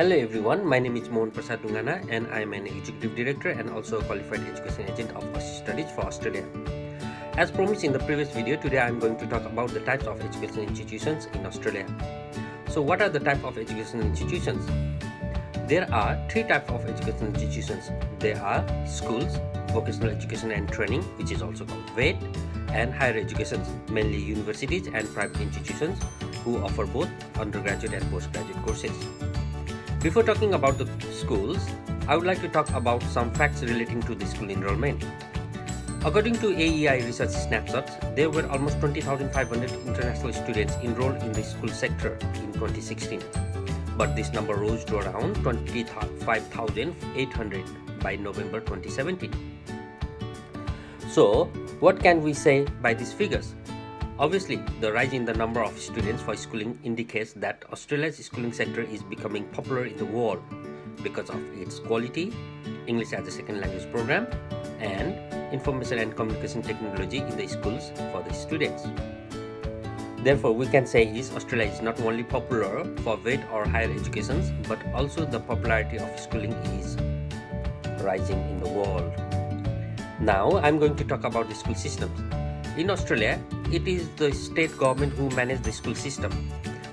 Hello everyone, my name is Mohan Prasad Dungana and I am an Executive Director and also a Qualified Education Agent of Aussie Studies for Australia. As promised in the previous video, today I am going to talk about the types of education institutions in Australia. So what are the types of education institutions? There are three types of education institutions. There are schools, vocational education and training, which is also called VET, and higher education, mainly universities and private institutions who offer both undergraduate and postgraduate courses. Before talking about the schools, I would like to talk about some facts relating to the school enrollment. According to AEI Research Snapshots, there were almost 20,500 international students enrolled in the school sector in 2016, but this number rose to around 25,800 by November 2017. So, what can we say by these figures? Obviously, the rise in the number of students for schooling indicates that Australia's schooling sector is becoming popular in the world because of its quality, English as a second language program, and information and communication technology in the schools for the students. Therefore, we can say Australia is not only popular for VET or higher education, but also the popularity of schooling is rising in the world. Now, I'm going to talk about the school systems. In Australia, it is the state government who manage the school system.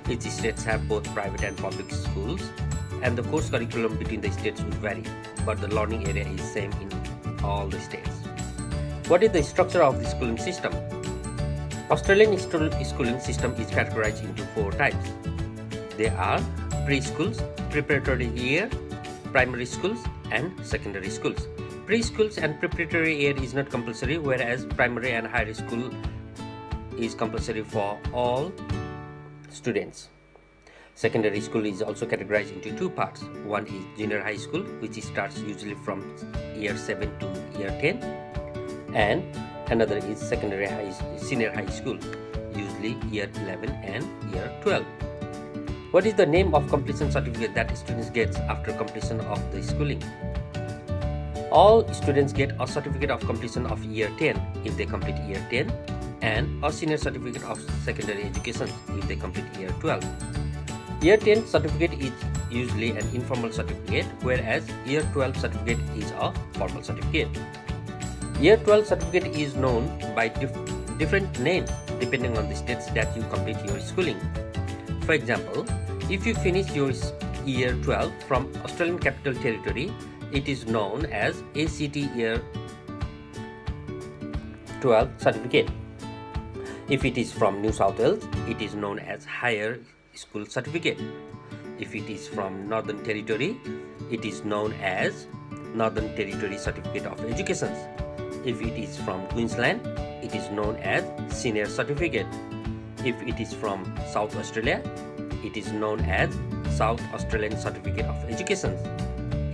Each states have both private and public schools, and the course curriculum between the states would vary, but the learning area is same in all the states. What is the structure of the schooling system? Australian schooling system is categorized into four types. They are preschools, preparatory year, primary schools, and secondary schools. Preschools and preparatory year is not compulsory, whereas primary and higher school is compulsory for all students. Secondary school is also categorized into two parts. One is junior high school, which starts usually from year 7 to year 10, and another is senior high school, usually year 11 and year 12. What is the name of completion certificate that students get after completion of the schooling? All students get a certificate of completion of year 10 if they complete year 10, and a senior certificate of secondary education if they complete year 12. Year 10 certificate is usually an informal certificate, whereas year 12 certificate is a formal certificate. Year 12 certificate is known by different names depending on the states that you complete your schooling. For example, if you finish your year 12 from Australian Capital Territory, it is known as ACT Year 12 certificate. If it is from New South Wales, it is known as Higher School Certificate. If it is from Northern Territory, it is known as Northern Territory Certificate of Education. If it is from Queensland, it is known as Senior Certificate. If it is from South Australia, it is known as South Australian Certificate of Education.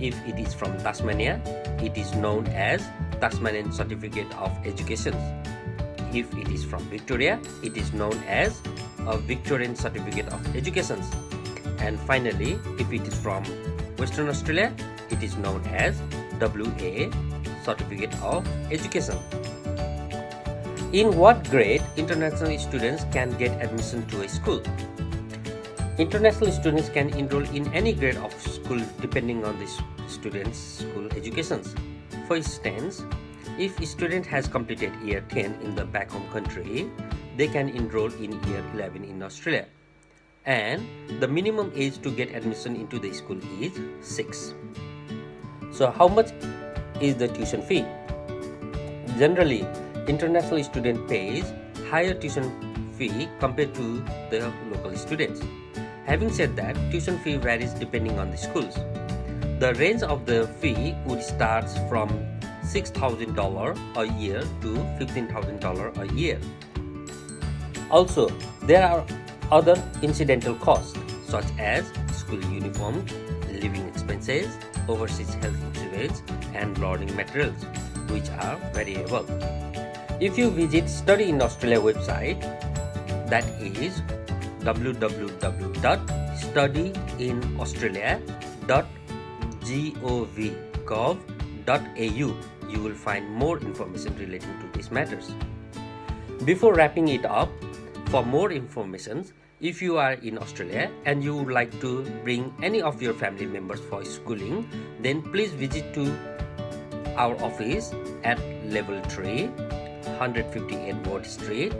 If it is from Tasmania, it is known as Tasmanian Certificate of Education. If it is from Victoria, it is known as a Victorian Certificate of Education. And finally, if it is from Western Australia, it is known as WA Certificate of Education. In what grade international students can get admission to a school? International students can enroll in any grade of school depending on the student's school education. For instance, if a student has completed year 10 in the back home country, they can enroll in year 11 in Australia. And the minimum age to get admission into the school is 6. So how much is the tuition fee? Generally, international student pays higher tuition fee compared to the local students. Having said that, tuition fee varies depending on the schools. The range of the fee would start from $6,000 a year to $15,000 a year. Also, there are other incidental costs such as school uniform, living expenses, overseas health insurance, and learning materials, which are variable. If you visit Study in Australia website, that is www.studyinaustralia.gov.au, you will find more information relating to these matters. Before wrapping it up, for more information, If you are in Australia and you would like to bring any of your family members for schooling, then please visit to our office at Level 3, 150 Edward Street,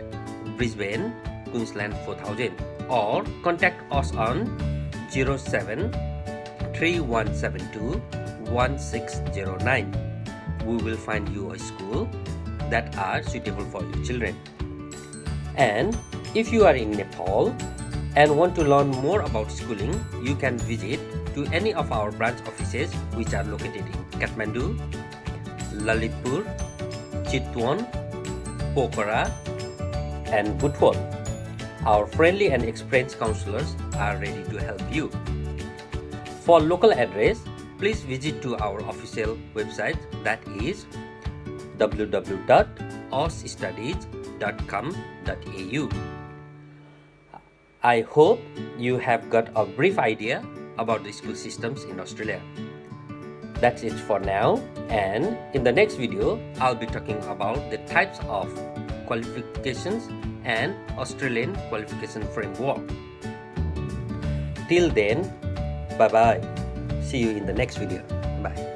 Brisbane, Queensland 4000, or contact us on 07 3172 1609. We will find you a school that are suitable for your children. And if you are in Nepal and want to learn more about schooling, you can visit to any of our branch offices which are located in Kathmandu, Lalitpur, Chitwan, Pokhara, and Butwal. Our friendly and experienced counselors are ready to help you. For local address, please visit to our official website, that is www.ausstudies.com.au. I hope you have got a brief idea about the school systems in Australia. That's it for now, and in the next video, I'll be talking about the types of qualifications and Australian qualification framework. Till then, bye bye. See you in the next video. Bye.